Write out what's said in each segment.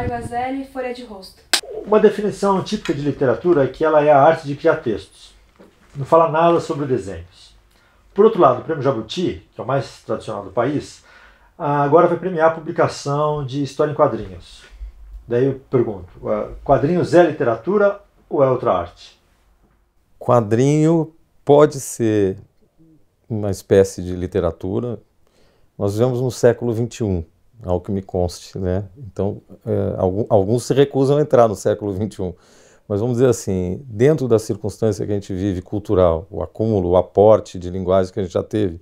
Vazelli, Folha de Rosto. Uma definição típica de literatura é que ela é a arte de criar textos. Não fala nada sobre desenhos. Por outro lado, o Prêmio Jabuti, que é o mais tradicional do país, agora vai premiar a publicação de história em quadrinhos. Daí eu pergunto, quadrinhos é literatura ou é outra arte? Quadrinho pode ser uma espécie de literatura. Nós vivemos no século XXI, ao que me conste, né? Então, alguns se recusam a entrar no século XXI. Mas vamos dizer assim, dentro da circunstância que a gente vive, cultural, o acúmulo, o aporte de linguagem que a gente já teve,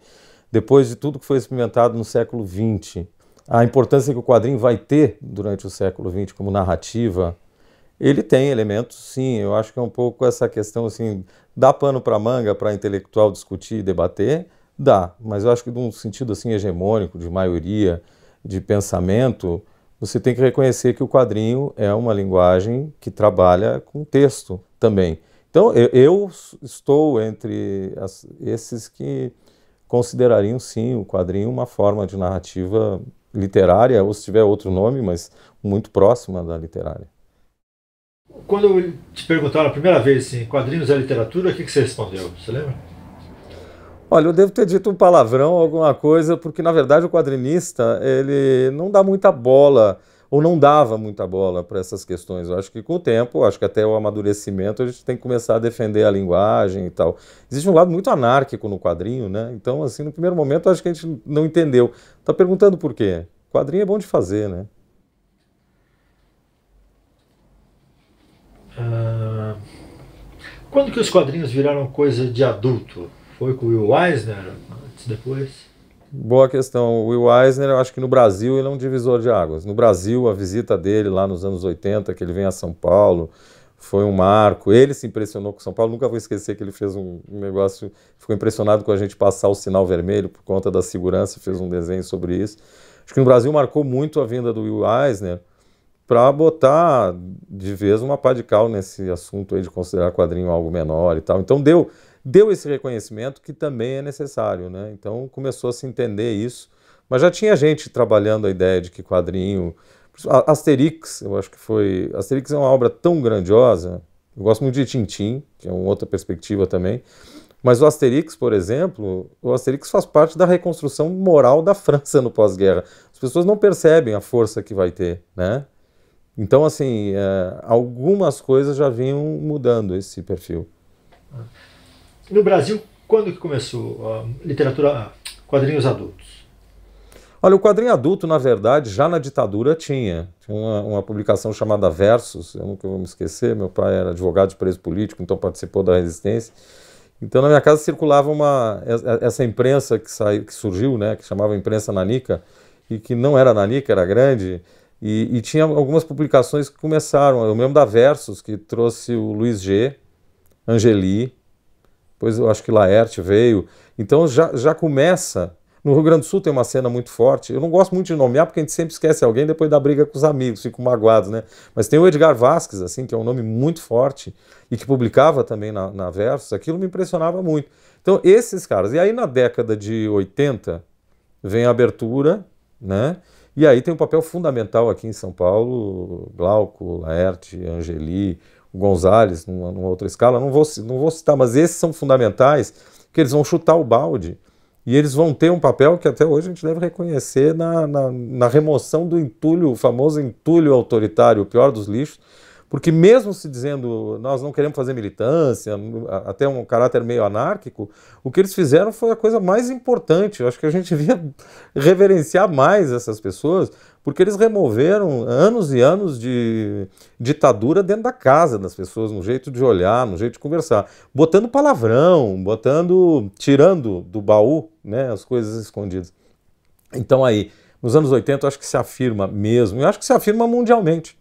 depois de tudo que foi experimentado no século XX, a importância que o quadrinho vai ter durante o século XX como narrativa, ele tem elementos, sim. Eu acho que é um pouco essa questão, assim, dá pano para manga para intelectual discutir e debater? Dá, mas eu acho que de um sentido assim hegemônico, de maioria, de pensamento, você tem que reconhecer que o quadrinho é uma linguagem que trabalha com texto também. Então, eu estou entre esses que considerariam, sim, o quadrinho uma forma de narrativa literária, ou se tiver outro nome, mas muito próxima da literária. Quando te perguntaram a primeira vez assim, quadrinhos é literatura, o que você respondeu? Você lembra? Olha, eu devo ter dito um palavrão, alguma coisa, porque na verdade o quadrinista, ele não dá muita bola, ou não dava muita bola para essas questões. Eu acho que com o tempo, acho que até o amadurecimento, a gente tem que começar a defender a linguagem e tal. Existe um lado muito anárquico no quadrinho, né? Então, assim, no primeiro momento, acho que a gente não entendeu. Tá perguntando por quê? Quadrinho é bom de fazer, né? Quando que os quadrinhos viraram coisa de adulto? Foi com o Will Eisner? Antes, depois? Boa questão. O Will Eisner, eu acho que no Brasil ele é um divisor de águas. No Brasil, a visita dele lá nos anos 80, que ele vem a São Paulo, foi um marco. Ele se impressionou com São Paulo. Nunca vou esquecer que ele fez um negócio, ficou impressionado com a gente passar o sinal vermelho por conta da segurança, fez um desenho sobre isso. Acho que no Brasil marcou muito a vinda do Will Eisner para botar de vez uma pá de cal nesse assunto aí de considerar quadrinho algo menor e tal. Então deu esse reconhecimento que também é necessário, né? Então começou a se entender isso, mas já tinha gente trabalhando a ideia de que quadrinho... Asterix, eu acho que foi... Asterix é uma obra tão grandiosa, eu gosto muito de Tintin, que é uma outra perspectiva também, mas o Asterix, por exemplo, o Asterix faz parte da reconstrução moral da França no pós-guerra. As pessoas não percebem a força que vai ter, né? Então, assim, algumas coisas já vinham mudando esse perfil. No Brasil, quando que começou a literatura, quadrinhos adultos? Olha, o quadrinho adulto, na verdade, já na ditadura tinha uma publicação chamada Versus, eu nunca vou me esquecer, meu pai era advogado de preso político, então participou da resistência. Então, na minha casa circulava essa imprensa que surgiu, né, que chamava Imprensa Nanica, e que não era nanica, era grande, e tinha algumas publicações que começaram. Eu lembro da Versus, que trouxe o Luiz G, Angeli, depois eu acho que Laerte veio. Então já começa. No Rio Grande do Sul tem uma cena muito forte. Eu não gosto muito de nomear porque a gente sempre esquece alguém depois da briga com os amigos, ficam magoados, né? Mas tem o Edgar Vasquez, assim, que é um nome muito forte e que publicava também na Versus. Aquilo me impressionava muito. Então esses caras. E aí na década de 80 vem a abertura, né? E aí tem um papel fundamental aqui em São Paulo, Glauco, Laerte, Angeli, o Gonzalez, numa outra escala. Não vou citar, mas esses são fundamentais, que eles vão chutar o balde e eles vão ter um papel que até hoje a gente deve reconhecer na remoção do entulho, o famoso entulho autoritário, o pior dos lixos, porque mesmo se dizendo nós não queremos fazer militância, até um caráter meio anárquico, o que eles fizeram foi a coisa mais importante. Eu acho que a gente devia reverenciar mais essas pessoas, porque eles removeram anos e anos de ditadura dentro da casa das pessoas, no jeito de olhar, no jeito de conversar, botando palavrão, tirando do baú, né, as coisas escondidas. Então aí, nos anos 80, eu acho que se afirma mesmo, eu acho que se afirma mundialmente.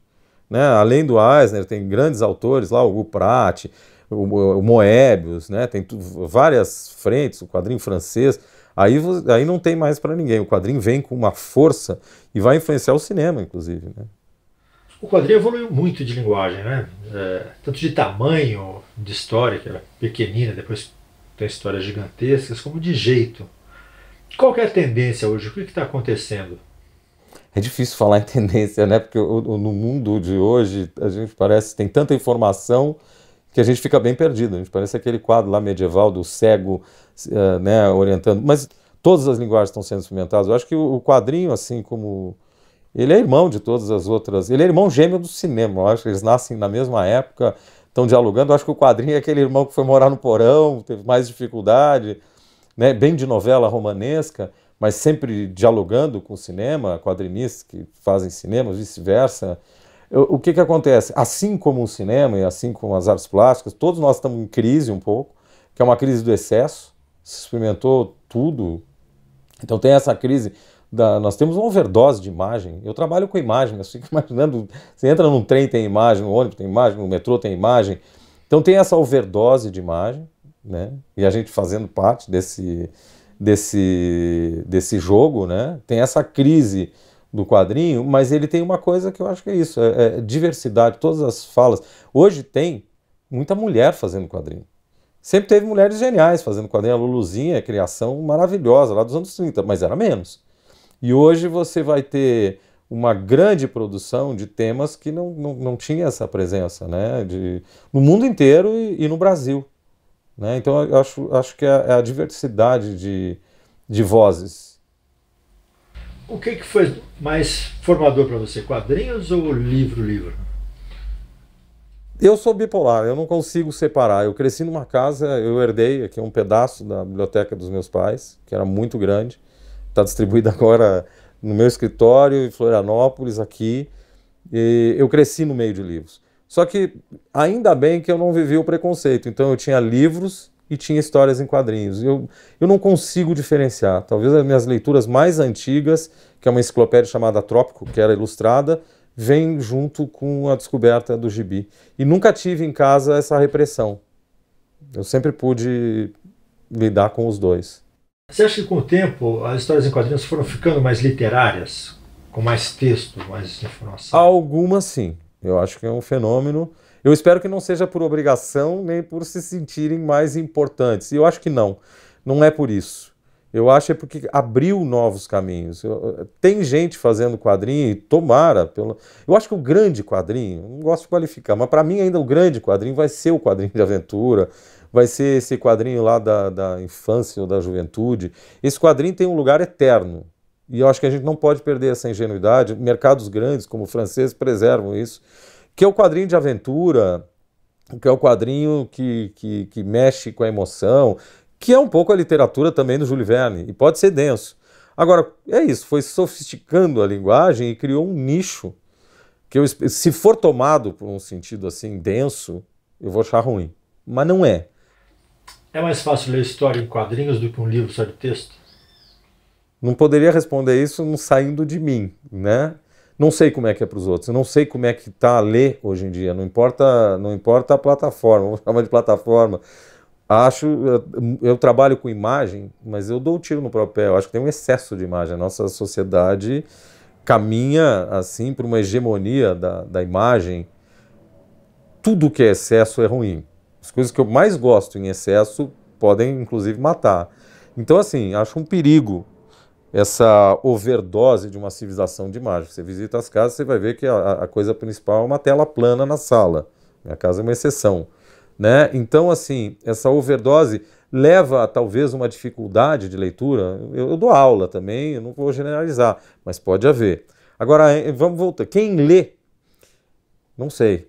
Né? Além do Eisner, tem grandes autores lá, o Hugo Pratt, o Moebius, né? Tem várias frentes, o quadrinho francês. Aí não tem mais para ninguém. O quadrinho vem com uma força e vai influenciar o cinema, inclusive. Né? O quadrinho evoluiu muito de linguagem, né? Tanto de tamanho, de história, que era pequenina, depois tem histórias gigantescas, como de jeito. Qual que é a tendência hoje? O que está acontecendo? É difícil falar em tendência, né? Porque no mundo de hoje a gente parece que tem tanta informação que a gente fica bem perdido. A gente parece aquele quadro lá medieval do cego, né, orientando. Mas todas as linguagens estão sendo experimentadas. Eu acho que o quadrinho, assim como... Ele é irmão de todas as outras... Ele é irmão gêmeo do cinema. Eu acho que eles nascem na mesma época, estão dialogando. Eu acho que o quadrinho é aquele irmão que foi morar no porão, teve mais dificuldade, né, bem de novela romanesca, mas sempre dialogando com o cinema, quadrinistas que fazem cinema, vice-versa. O que acontece? Assim como o cinema e assim como as artes plásticas, todos nós estamos em crise um pouco, que é uma crise do excesso, se experimentou tudo. Então tem essa crise, nós temos uma overdose de imagem. Eu trabalho com imagem, eu fico imaginando, você entra num trem tem imagem, no ônibus tem imagem, no metrô tem imagem. Então tem essa overdose de imagem, né? E a gente fazendo parte desse jogo, né? Tem essa crise do quadrinho, mas ele tem uma coisa que eu acho que é isso, é diversidade, todas as falas. Hoje tem muita mulher fazendo quadrinho. Sempre teve mulheres geniais fazendo quadrinho. A Luluzinha é criação maravilhosa, lá dos anos 30, mas era menos. E hoje você vai ter uma grande produção de temas que não tinha essa presença, né? No mundo inteiro e no Brasil. Né? Então eu acho que é a diversidade de vozes. O que foi mais formador para você, quadrinhos ou livro? Eu sou bipolar, eu não consigo separar. Eu cresci numa casa, eu herdei aqui um pedaço da biblioteca dos meus pais, que era muito grande. Está distribuída agora no meu escritório em Florianópolis, aqui. E eu cresci no meio de livros. Só que ainda bem que eu não vivi o preconceito. Então eu tinha livros e tinha histórias em quadrinhos. Eu não consigo diferenciar. Talvez as minhas leituras mais antigas, que é uma enciclopédia chamada Trópico, que era ilustrada, vem junto com a descoberta do gibi. E nunca tive em casa essa repressão. Eu sempre pude lidar com os dois. Você acha que com o tempo as histórias em quadrinhos foram ficando mais literárias? Com mais texto, mais informação? Algumas sim. Eu acho que é um fenômeno. Eu espero que não seja por obrigação nem por se sentirem mais importantes. E eu acho que não. Não é por isso. Eu acho que é porque abriu novos caminhos. Tem gente fazendo quadrinho, e tomara. Eu acho que o grande quadrinho, não gosto de qualificar, mas para mim ainda o grande quadrinho vai ser o quadrinho de aventura, vai ser esse quadrinho lá da infância ou da juventude. Esse quadrinho tem um lugar eterno. E eu acho que a gente não pode perder essa ingenuidade. Mercados grandes, como o francês, preservam isso. Que é o quadrinho de aventura, que é o quadrinho que mexe com a emoção, que é um pouco a literatura também do Júlio Verne, e pode ser denso. Agora, é isso, foi sofisticando a linguagem e criou um nicho, que se for tomado por um sentido assim denso, eu vou achar ruim. Mas não é. É mais fácil ler história em quadrinhos do que um livro só de texto? Não poderia responder isso não saindo de mim, né? Não sei como é que é para os outros, eu não sei como é que está a ler hoje em dia, não importa a plataforma, vamos chamar de plataforma. Eu trabalho com imagem, mas eu dou o tiro no próprio pé, eu acho que tem um excesso de imagem, a nossa sociedade caminha assim para uma hegemonia da imagem. Tudo que é excesso é ruim, as coisas que eu mais gosto em excesso podem inclusive matar. Então assim, acho um perigo essa overdose de uma civilização de imagem. Você visita as casas, você vai ver que a coisa principal é uma tela plana na sala. Minha casa é uma exceção. Né? Então, assim, essa overdose leva a talvez uma dificuldade de leitura. Eu dou aula também, eu não vou generalizar, mas pode haver. Agora, vamos voltar. Quem lê? Não sei.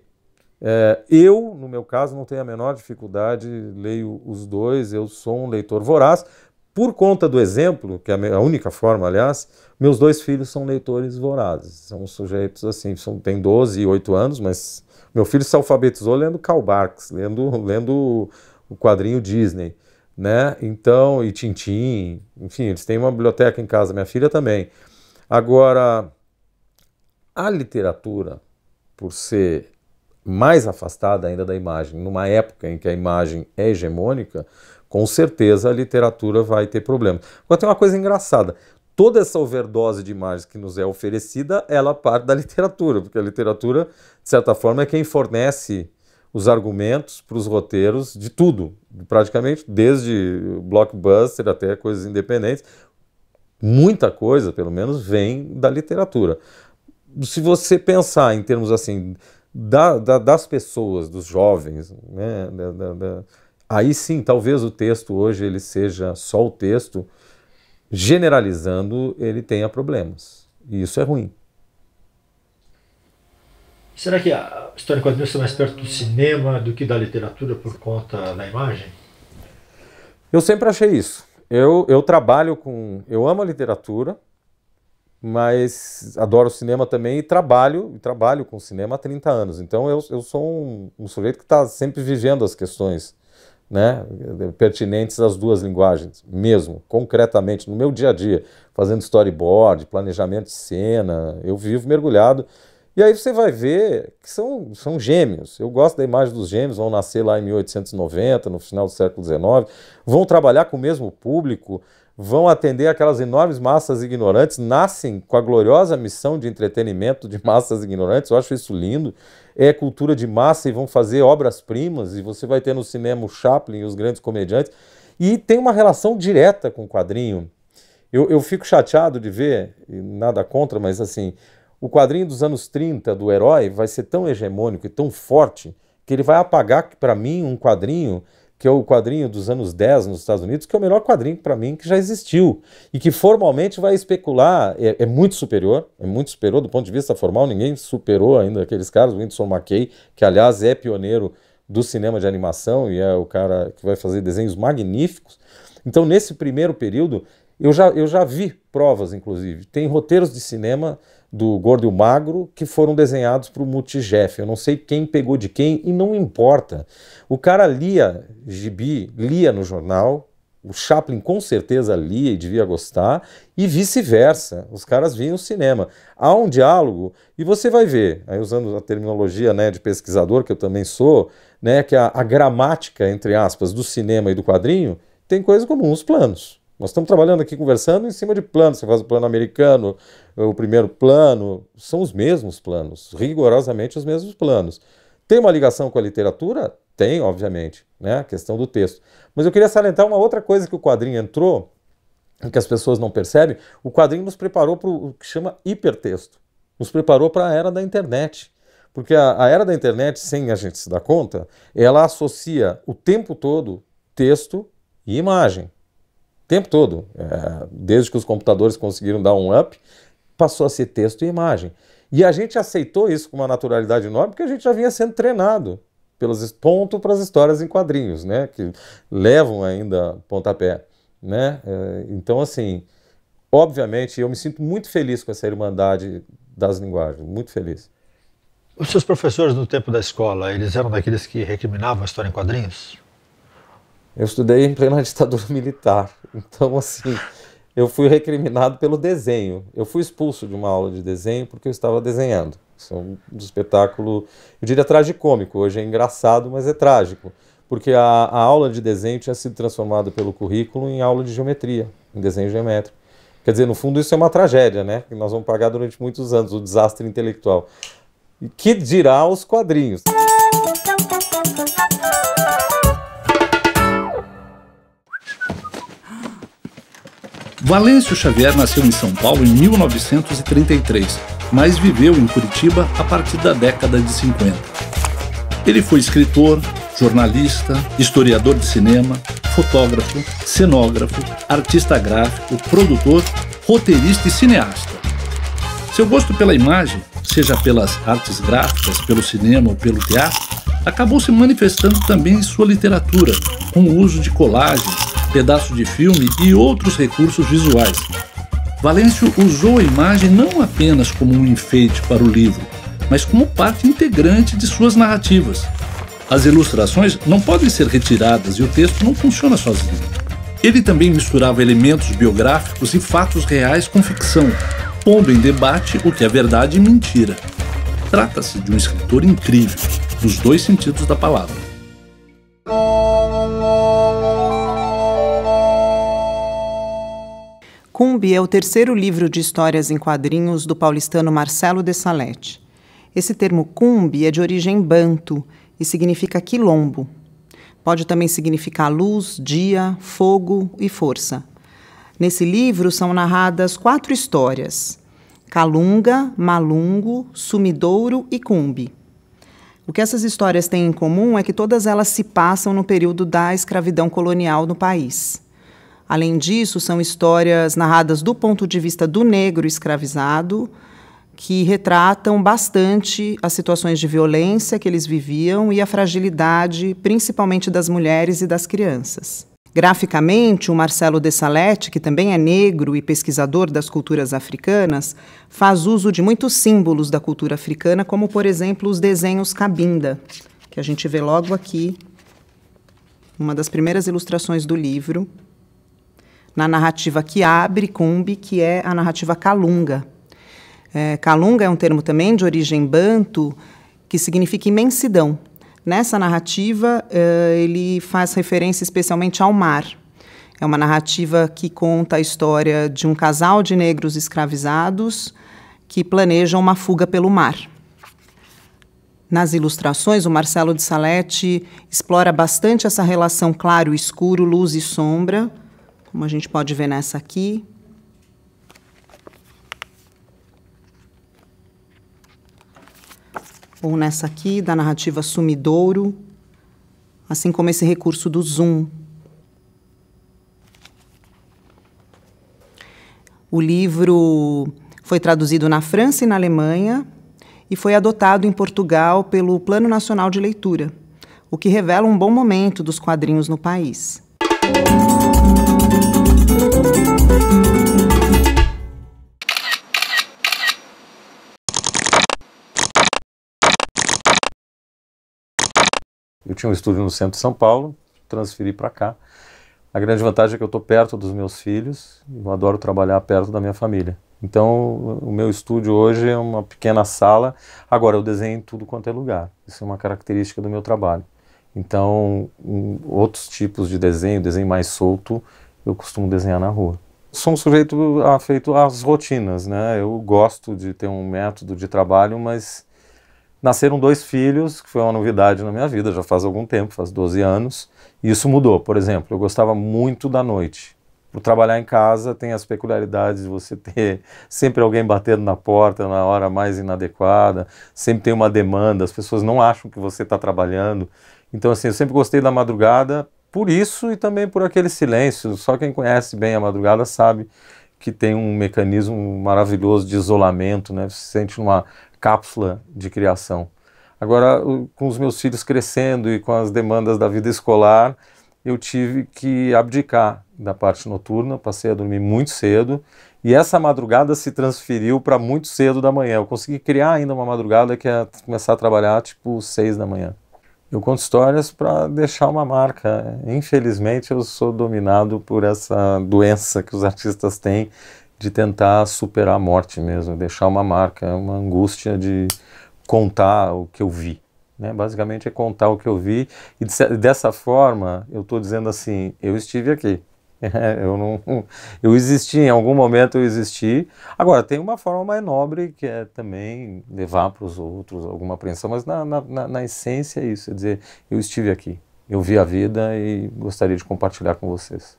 Eu, no meu caso, não tenho a menor dificuldade, leio os dois, eu sou um leitor voraz. Por conta do exemplo, que é a única forma, aliás, meus dois filhos são leitores vorazes. São sujeitos assim, têm 12 e 8 anos, mas meu filho se alfabetizou lendo Karl Barks, lendo o quadrinho Disney, né? Então, e Tintin, enfim, eles têm uma biblioteca em casa, minha filha também. Agora, a literatura, por ser mais afastada ainda da imagem, numa época em que a imagem é hegemônica, com certeza a literatura vai ter problemas. Agora tem uma coisa engraçada, toda essa overdose de imagens que nos é oferecida, ela parte da literatura, porque a literatura, de certa forma, é quem fornece os argumentos para os roteiros de tudo, praticamente, desde blockbuster até coisas independentes. muita coisa, pelo menos, vem da literatura. Se você pensar em termos assim, das pessoas, dos jovens, né, aí sim, talvez o texto hoje ele seja só o texto, generalizando, ele tenha problemas. E isso é ruim. Será que a história em quadrinhos está mais perto do cinema do que da literatura por conta da imagem? Eu sempre achei isso. Eu trabalho com... Eu amo a literatura, mas adoro o cinema também e trabalho com cinema há 30 anos. Então eu sou um sujeito que está sempre vivendo as questões, né, pertinentes às duas linguagens, mesmo, concretamente, no meu dia a dia, fazendo storyboard, planejamento de cena, eu vivo mergulhado. E aí você vai ver que são gêmeos. Eu gosto da imagem dos gêmeos, vão nascer lá em 1890, no final do século XIX, vão trabalhar com o mesmo público, vão atender aquelas enormes massas ignorantes, nascem com a gloriosa missão de entretenimento de massas ignorantes, eu acho isso lindo. É cultura de massa e vão fazer obras-primas, e você vai ter no cinema o Chaplin e os grandes comediantes, e tem uma relação direta com o quadrinho. Eu fico chateado de ver, e nada contra, mas assim... O quadrinho dos anos 30 do herói vai ser tão hegemônico e tão forte que ele vai apagar, para mim, um quadrinho que é o quadrinho dos anos 10 nos Estados Unidos, que é o melhor quadrinho para mim que já existiu e que formalmente vai especular, é muito superior do ponto de vista formal, ninguém superou ainda aqueles caras, o Winsor McCay, que aliás é pioneiro do cinema de animação e é o cara que vai fazer desenhos magníficos. Então nesse primeiro período eu já vi provas, inclusive, tem roteiros de cinema do Gordo e o Magro, que foram desenhados para o Multijeff. Eu não sei quem pegou de quem e não importa. O cara lia gibi, lia no jornal, o Chaplin com certeza lia e devia gostar, e vice-versa. Os caras viam o cinema. Há um diálogo, e você vai ver, aí usando a terminologia, né, de pesquisador, que eu também sou, né, que a gramática, entre aspas, do cinema e do quadrinho tem coisas comuns, planos. Nós estamos trabalhando aqui, conversando em cima de planos. Você faz o plano americano, o primeiro plano, são os mesmos planos, rigorosamente os mesmos planos. Tem uma ligação com a literatura? Tem, obviamente, né? A questão do texto. Mas eu queria salientar uma outra coisa que o quadrinho entrou, que as pessoas não percebem. O quadrinho nos preparou para o que chama hipertexto. Nos preparou para a era da internet. Porque a era da internet, sem a gente se dar conta, ela associa o tempo todo texto e imagem. O tempo todo, desde que os computadores conseguiram dar um up, passou a ser texto e imagem. E a gente aceitou isso com uma naturalidade enorme, porque a gente já vinha sendo treinado ponto para as histórias em quadrinhos, né, que levam ainda pontapé, né? Então, assim, obviamente, eu me sinto muito feliz com essa irmandade das linguagens, muito feliz. Os seus professores no tempo da escola, eles eram daqueles que recriminavam a história em quadrinhos? Eu estudei em plena ditadura militar, então assim, eu fui recriminado pelo desenho. Eu fui expulso de uma aula de desenho porque eu estava desenhando. Isso é um espetáculo, eu diria tragicômico, hoje é engraçado, mas é trágico. Porque a aula de desenho tinha sido transformada pelo currículo em aula de geometria, em desenho geométrico. Quer dizer, no fundo isso é uma tragédia, né? Que nós vamos pagar durante muitos anos, o desastre intelectual. E que dirá os quadrinhos? Valêncio Xavier nasceu em São Paulo em 1933, mas viveu em Curitiba a partir da década de 50. Ele foi escritor, jornalista, historiador de cinema, fotógrafo, cenógrafo, artista gráfico, produtor, roteirista e cineasta. Seu gosto pela imagem, seja pelas artes gráficas, pelo cinema ou pelo teatro, acabou se manifestando também em sua literatura, com o uso de colagens, pedaços de filme e outros recursos visuais. Valêncio usou a imagem não apenas como um enfeite para o livro, mas como parte integrante de suas narrativas. As ilustrações não podem ser retiradas e o texto não funciona sozinho. Ele também misturava elementos biográficos e fatos reais com ficção, pondo em debate o que é verdade e mentira. Trata-se de um escritor incrível, nos dois sentidos da palavra. Cumbi é o terceiro livro de histórias em quadrinhos do paulistano Marcelo de Salete. Esse termo Cumbi é de origem banto e significa quilombo. Pode também significar luz, dia, fogo e força. Nesse livro são narradas 4 histórias: Calunga, Malungo, Sumidouro e Cumbe. O que essas histórias têm em comum é que todas elas se passam no período da escravidão colonial no país. Além disso, são histórias narradas do ponto de vista do negro escravizado, que retratam bastante as situações de violência que eles viviam e a fragilidade, principalmente das mulheres e das crianças. Graficamente, o Marcelo Dessalete, que também é negro e pesquisador das culturas africanas, faz uso de muitos símbolos da cultura africana, como, por exemplo, os desenhos cabinda, que a gente vê logo aqui, uma das primeiras ilustrações do livro, na narrativa que abre Cumbe, que é a narrativa Calunga. Calunga é um termo também de origem banto, que significa imensidão. Nessa narrativa, ele faz referência especialmente ao mar. É uma narrativa que conta a história de um casal de negros escravizados que planejam uma fuga pelo mar. Nas ilustrações, o Marcelo Dessalete explora bastante essa relação claro-escuro, luz e sombra, como a gente pode ver nessa aqui. Ou nessa aqui, da narrativa Sumidouro, assim como esse recurso do zoom. O livro foi traduzido na França e na Alemanha e foi adotado em Portugal pelo Plano Nacional de Leitura, o que revela um bom momento dos quadrinhos no país. Eu tinha um estúdio no centro de São Paulo, transferi para cá. A grande vantagem é que eu estou perto dos meus filhos, eu adoro trabalhar perto da minha família. Então, o meu estúdio hoje é uma pequena sala. Agora, eu desenho em tudo quanto é lugar. Isso é uma característica do meu trabalho. Então, outros tipos de desenho mais solto, eu costumo desenhar na rua. Sou um sujeito afeito às rotinas, né? Eu gosto de ter um método de trabalho, mas nasceram 2 filhos, que foi uma novidade na minha vida, já faz algum tempo, faz 12 anos, e isso mudou. Por exemplo, eu gostava muito da noite. Por trabalhar em casa tem as peculiaridades de você ter sempre alguém batendo na porta na hora mais inadequada, sempre tem uma demanda, as pessoas não acham que você está trabalhando. Então, assim, eu sempre gostei da madrugada por isso e também por aquele silêncio. Só quem conhece bem a madrugada sabe que tem um mecanismo maravilhoso de isolamento, né? Você se sente numa cápsula de criação. Agora, com os meus filhos crescendo e com as demandas da vida escolar, eu tive que abdicar da parte noturna, passei a dormir muito cedo, e essa madrugada se transferiu para muito cedo da manhã. Eu consegui criar ainda uma madrugada que é começar a trabalhar tipo 6 da manhã. Eu conto histórias para deixar uma marca. Infelizmente, eu sou dominado por essa doença que os artistas têm, de tentar superar a morte mesmo, deixar uma marca, uma angústia de contar o que eu vi, né? Basicamente é contar o que eu vi, e dessa forma eu estou dizendo assim, eu estive aqui, eu existi, em algum momento eu existi. Agora, tem uma forma mais nobre, que é também levar para os outros alguma apreensão, mas na essência é isso, é dizer, eu estive aqui, eu vi a vida e gostaria de compartilhar com vocês.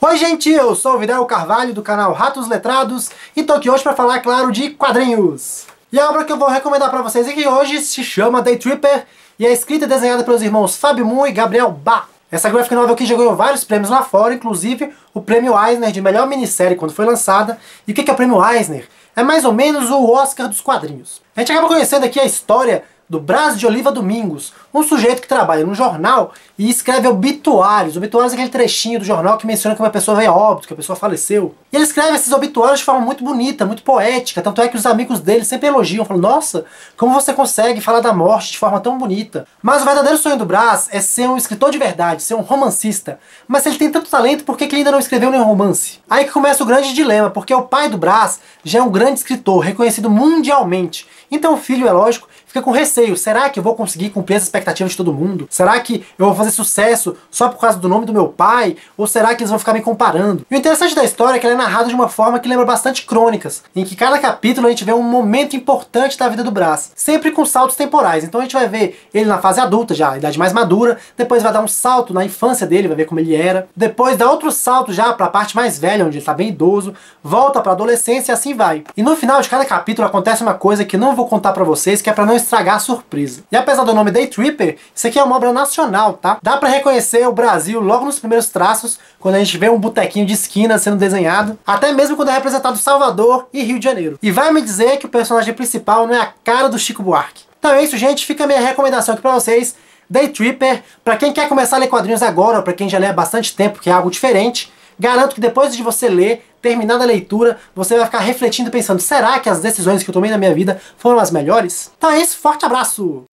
Oi gente, eu sou o Vidal Carvalho do canal Ratos Letrados e tô aqui hoje para falar, claro, de quadrinhos. E a obra que eu vou recomendar para vocês aqui hoje se chama Day Tripper e é escrita e desenhada pelos irmãos Fábio Moon e Gabriel Bá. Essa graphic novel aqui já ganhou vários prêmios lá fora, inclusive o prêmio Eisner de melhor minissérie quando foi lançada. E o que é o prêmio Eisner? É mais ou menos o Oscar dos quadrinhos. A gente acaba conhecendo aqui a história do Brás de Oliva Domingos, um sujeito que trabalha num jornal e escreve obituários. Obituários é aquele trechinho do jornal que menciona que uma pessoa veio a óbito, que a pessoa faleceu. E ele escreve esses obituários de forma muito bonita, muito poética, tanto é que os amigos dele sempre elogiam, falam, nossa, como você consegue falar da morte de forma tão bonita. Mas o verdadeiro sonho do Brás é ser um escritor de verdade, ser um romancista. Mas se ele tem tanto talento, por que ele ainda não escreveu nenhum romance? Aí que começa o grande dilema, porque o pai do Brás já é um grande escritor, reconhecido mundialmente. Então o filho, é lógico, fica com receio. Será que eu vou conseguir cumprir as expectativas de todo mundo? Será que eu vou fazer sucesso só por causa do nome do meu pai? Ou será que eles vão ficar me comparando? E o interessante da história é que ela é narrada de uma forma que lembra bastante crônicas, em que cada capítulo a gente vê um momento importante da vida do Brás, sempre com saltos temporais. Então a gente vai ver ele na fase adulta já, a idade mais madura, depois vai dar um salto na infância dele, vai ver como ele era, depois dá outro salto já para a parte mais velha, onde ele está bem idoso, volta para a adolescência e assim vai. E no final de cada capítulo acontece uma coisa que não vou contar para vocês, que é para não estragar a surpresa. E apesar do nome Day Tripper, isso aqui é uma obra nacional, tá? Dá para reconhecer o Brasil logo nos primeiros traços, quando a gente vê um botequinho de esquina sendo desenhado, até mesmo quando é representado Salvador e Rio de Janeiro. E vai me dizer que o personagem principal não é a cara do Chico Buarque. Então é isso, gente. Fica a minha recomendação aqui pra vocês. Day Tripper, pra quem quer começar a ler quadrinhos agora, ou pra quem já lê há bastante tempo, que é algo diferente, garanto que depois de você ler, terminada a leitura, você vai ficar refletindo e pensando, será que as decisões que eu tomei na minha vida foram as melhores? Então é isso, forte abraço!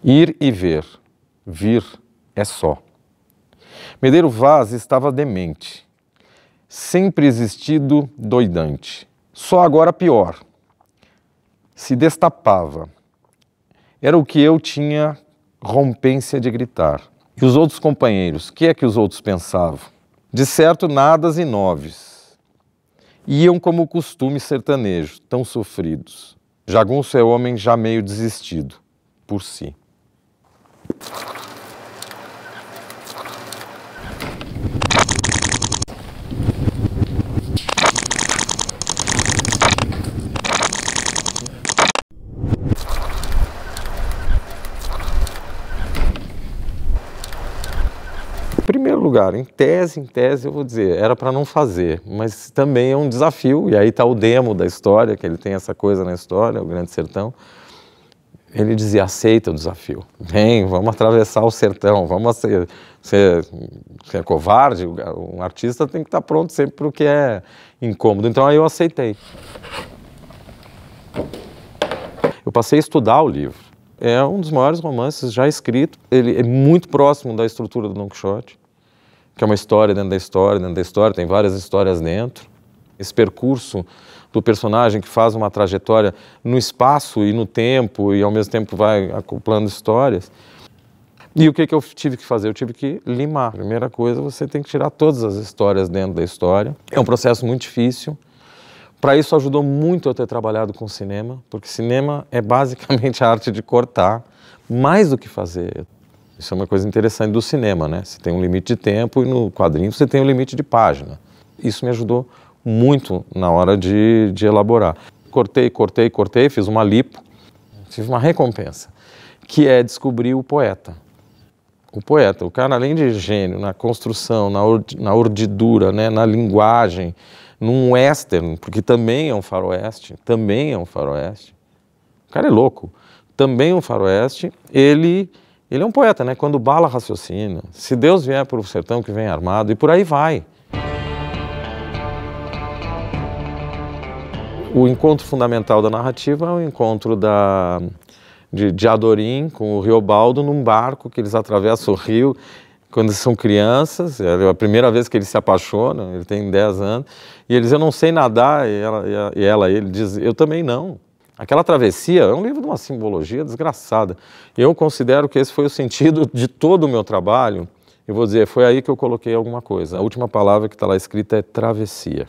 Ir e ver. Vir é só. Medeiro Vaz estava demente. Sempre existido doidante. Só agora pior. Se destapava. Era o que eu tinha rompência de gritar. E os outros companheiros, o que é que os outros pensavam? De certo, nadas e noves. Iam como o costume sertanejo, tão sofridos. Jagunço é homem já meio desistido, por si. Em primeiro lugar, em tese eu vou dizer, era para não fazer, mas também é um desafio, e aí está o demo da história, que ele tem essa coisa na história, o Grande Sertão. Ele dizia, aceita o desafio, vem, vamos atravessar o sertão, vamos ser é covarde, um artista tem que estar pronto sempre para o que é incômodo, então aí eu aceitei. Eu passei a estudar o livro, é um dos maiores romances já escrito, ele é muito próximo da estrutura do Don Quixote, que é uma história dentro da história, dentro da história, tem várias histórias dentro. Esse percurso do personagem que faz uma trajetória no espaço e no tempo e ao mesmo tempo vai acoplando histórias. E o que eu tive que fazer? Eu tive que limar. Primeira coisa, você tem que tirar todas as histórias dentro da história. É um processo muito difícil. Para isso ajudou muito eu ter trabalhado com cinema, porque cinema é basicamente a arte de cortar, mais do que fazer. Isso é uma coisa interessante do cinema, né? Você tem um limite de tempo e no quadrinho você tem um limite de página. Isso me ajudou muito na hora de elaborar. Cortei, fiz uma lipo, tive uma recompensa, que é descobrir o poeta. O poeta, o cara além de gênio na construção, na urdidura, né, na linguagem, num western, porque também é um faroeste, o cara é louco, também é um faroeste, ele é um poeta, né? Quando bala raciocina, se Deus vier para o sertão que vem armado, e por aí vai. O encontro fundamental da narrativa é o encontro de Adorim com o Riobaldo num barco que eles atravessam o rio quando eles são crianças, é a primeira vez que eles se apaixonam, ele tem 10 anos, e ele diz, eu não sei nadar, e ele diz, eu também não. Aquela travessia é um livro de uma simbologia desgraçada. Eu considero que esse foi o sentido de todo o meu trabalho. Eu vou dizer, foi aí que eu coloquei alguma coisa. A última palavra que está lá escrita é travessia.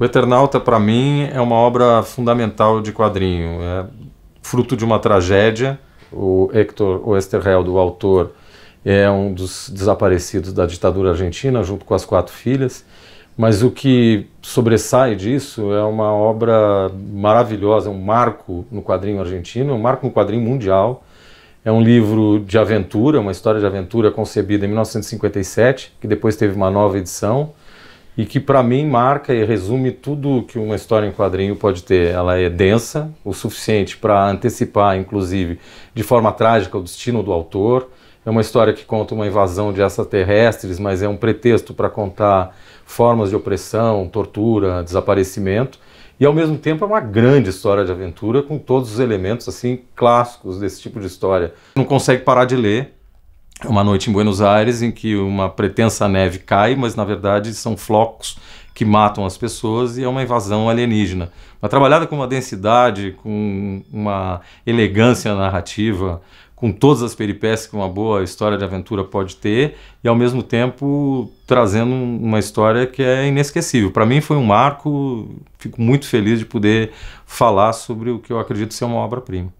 O Eternauta, para mim, é uma obra fundamental de quadrinho. É fruto de uma tragédia. O Héctor Oesterheld, o autor, é um dos desaparecidos da ditadura argentina, junto com as 4 filhas. Mas o que sobressai disso é uma obra maravilhosa, um marco no quadrinho argentino, um marco no quadrinho mundial. É um livro de aventura, uma história de aventura concebida em 1957, que depois teve uma nova edição, e que para mim marca e resume tudo que uma história em quadrinho pode ter. Ela é densa, o suficiente para antecipar, inclusive, de forma trágica, o destino do autor. É uma história que conta uma invasão de extraterrestres, mas é um pretexto para contar formas de opressão, tortura, desaparecimento. E ao mesmo tempo é uma grande história de aventura com todos os elementos assim clássicos desse tipo de história. Não consegue parar de ler. É uma noite em Buenos Aires em que uma pretensa neve cai, mas na verdade são flocos que matam as pessoas e é uma invasão alienígena. Mas trabalhada com uma densidade, com uma elegância narrativa, com todas as peripécias que uma boa história de aventura pode ter, e ao mesmo tempo trazendo uma história que é inesquecível. Para mim foi um marco, fico muito feliz de poder falar sobre o que eu acredito ser uma obra-prima.